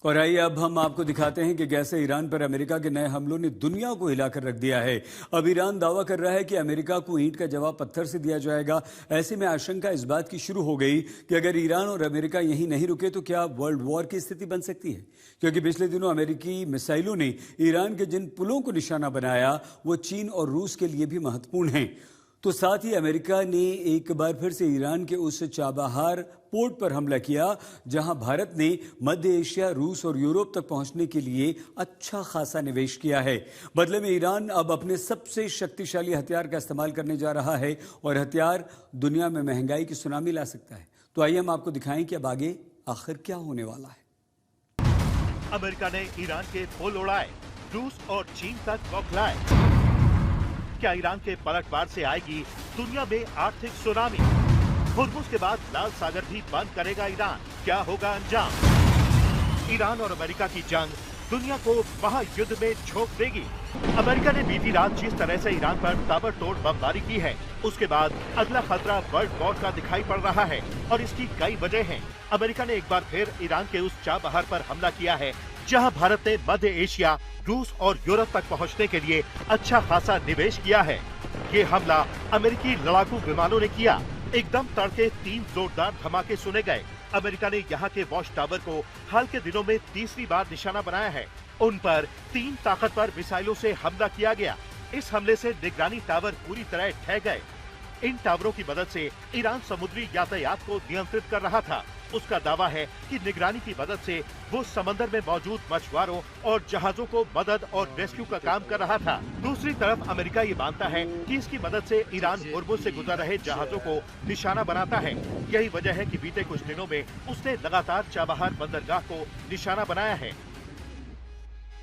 और आइए अब हम आपको दिखाते हैं कि कैसे ईरान पर अमेरिका के नए हमलों ने दुनिया को हिलाकर रख दिया है। अब ईरान दावा कर रहा है कि अमेरिका को ईंट का जवाब पत्थर से दिया जाएगा। ऐसे में आशंका इस बात की शुरू हो गई कि अगर ईरान और अमेरिका यहीं नहीं रुके तो क्या वर्ल्ड वॉर की स्थिति बन सकती है, क्योंकि पिछले दिनों अमेरिकी मिसाइलों ने ईरान के जिन पुलों को निशाना बनाया वो चीन और रूस के लिए भी महत्वपूर्ण हैं। तो साथ ही अमेरिका ने एक बार फिर से ईरान के उस चाबहार पोर्ट पर हमला किया जहां भारत ने मध्य एशिया, रूस और यूरोप तक पहुंचने के लिए अच्छा खासा निवेश किया है। बदले में ईरान अब अपने सबसे शक्तिशाली हथियार का इस्तेमाल करने जा रहा है और हथियार दुनिया में महंगाई की सुनामी ला सकता है। तो आइए हम आपको दिखाएं कि अब आगे आखिर क्या होने वाला है। अमेरिका ने ईरान के पुल उड़ाए, रूस और चीन तक बौखलाए। क्या ईरान के पलटवार से आएगी दुनिया में आर्थिक सुनामी? हुर्मुज के बाद लाल सागर भी बंद करेगा ईरान, क्या होगा अंजाम? ईरान और अमेरिका की जंग दुनिया को महायुद्ध में झोंक देगी। अमेरिका ने बीती रात जिस तरह से ईरान पर ताबड़तोड़ बमबारी की है, उसके बाद अगला खतरा वर्ल्ड वॉर का दिखाई पड़ रहा है और इसकी कई वजह हैं। अमेरिका ने एक बार फिर ईरान के उस चाबहार पर हमला किया है जहां भारत ने मध्य एशिया, रूस और यूरोप तक पहुंचने के लिए अच्छा खासा निवेश किया है। ये हमला अमेरिकी लड़ाकू विमानों ने किया। एकदम तड़के 3 जोरदार धमाके सुने गए। अमेरिका ने यहाँ के वॉच टावर को हाल के दिनों में तीसरी बार निशाना बनाया है। उन पर 3 ताकतवर मिसाइलों से हमला किया गया। इस हमले से निगरानी टावर पूरी तरह ढह गए। इन टावरों की मदद से ईरान समुद्री यातायात को नियंत्रित कर रहा था। उसका दावा है कि निगरानी की मदद से वो समंदर में मौजूद मछुआरों और जहाजों को मदद और रेस्क्यू का काम कर रहा था। दूसरी तरफ अमेरिका ये मानता है कि इसकी मदद से ईरान हुर्मुज से गुजर रहे जहाजों को निशाना बनाता है। यही वजह है कि बीते कुछ दिनों में उसने लगातार चाबहार बंदरगाह को निशाना बनाया है।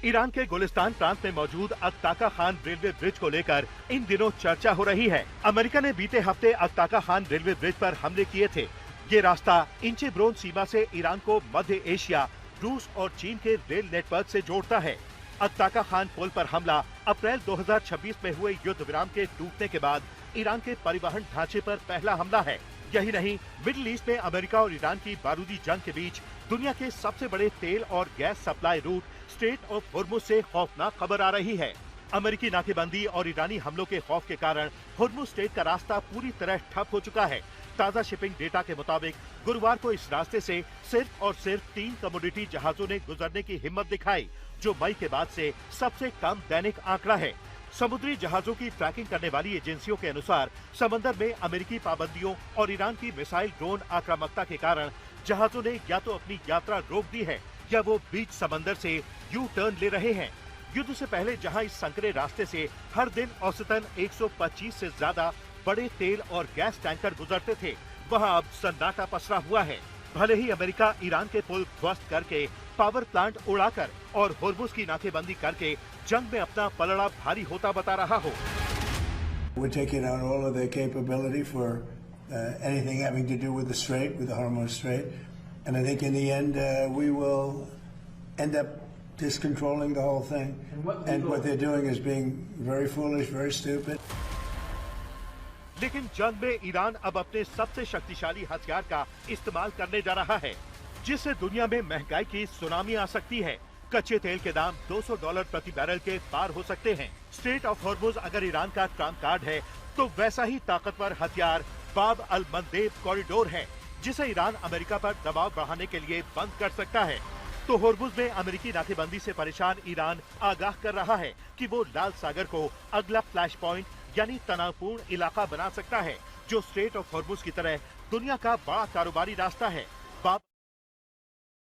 ईरान के गुलिस्तान प्रांत में मौजूद अक्ताका खान रेलवे ब्रिज को लेकर इन दिनों चर्चा हो रही है। अमेरिका ने बीते हफ्ते अक्ताका खान रेलवे ब्रिज पर हमले किए थे। ये रास्ता इंचे ब्रोन सीमा से ईरान को मध्य एशिया, रूस और चीन के रेल नेटवर्क से जोड़ता है। अक्ताका खान पुल पर हमला अप्रैल 2026 में हुए युद्ध विराम के टूटने के बाद ईरान के परिवहन ढांचे पर पहला हमला है। यही नहीं, मिडिल ईस्ट में अमेरिका और ईरान की बारूदी जंग के बीच दुनिया के सबसे बड़े तेल और gas supply route strait of Hormuz से खौफनाक खबर आ रही है। अमेरिकी नाकेबंदी और ईरानी हमलों के खौफ के कारण हुर्मुज स्ट्रेट का रास्ता पूरी तरह ठप हो चुका है। ताज़ा शिपिंग डेटा के मुताबिक गुरुवार को इस रास्ते से सिर्फ और सिर्फ 3 कमोडिटी जहाजों ने गुजरने की हिम्मत दिखाई, जो मई के बाद से सबसे कम दैनिक आंकड़ा है। समुद्री जहाजों की ट्रैकिंग करने वाली एजेंसियों के अनुसार समंदर में अमेरिकी पाबंदियों और ईरान की मिसाइल ड्रोन आक्रामकता के कारण जहाजों ने या तो अपनी यात्रा रोक दी है या वो बीच समंदर से यू टर्न ले रहे हैं। युद्ध से पहले जहां इस संकरे रास्ते से हर दिन औसतन 125 से ज्यादा बड़े तेल और गैस टैंकर गुजरते थे, वहां अब सन्नाटा पसरा हुआ है। भले ही अमेरिका ईरान के पुल ध्वस्त करके, पावर प्लांट उड़ाकर और हुर्मुज की नाकेबंदी करके जंग में अपना पलड़ा भारी होता बता रहा हो। We're taking out all of their capability for anything having to do with the Strait, with the Hormuz Strait, and I think in the end we will end up just controlling the whole thing. And what they're doing is being very foolish, very stupid. लेकिन जंग में Iran अब अपने सबसे शक्तिशाली हथियार का इस्तेमाल करने जा रहा है, जिससे दुनिया में महंगाई की सुनामी आ सकती है। कच्चे तेल के दाम $200 प्रति बैरल के पार हो सकते हैं। स्ट्रेट ऑफ हुर्मुज अगर ईरान का ट्रम्प कार्ड है, तो वैसा ही ताकतवर हथियार बाब अल मंदेब कॉरिडोर है, जिसे ईरान अमेरिका पर दबाव बढ़ाने के लिए बंद कर सकता है। तो हुर्मुज में अमेरिकी नाकेबंदी से परेशान ईरान आगाह कर रहा है कि वो लाल सागर को अगला फ्लैश पॉइंट यानी तनावपूर्ण इलाका बना सकता है, जो स्ट्रेट ऑफ हुर्मुज की तरह दुनिया का बड़ा कारोबारी रास्ता है।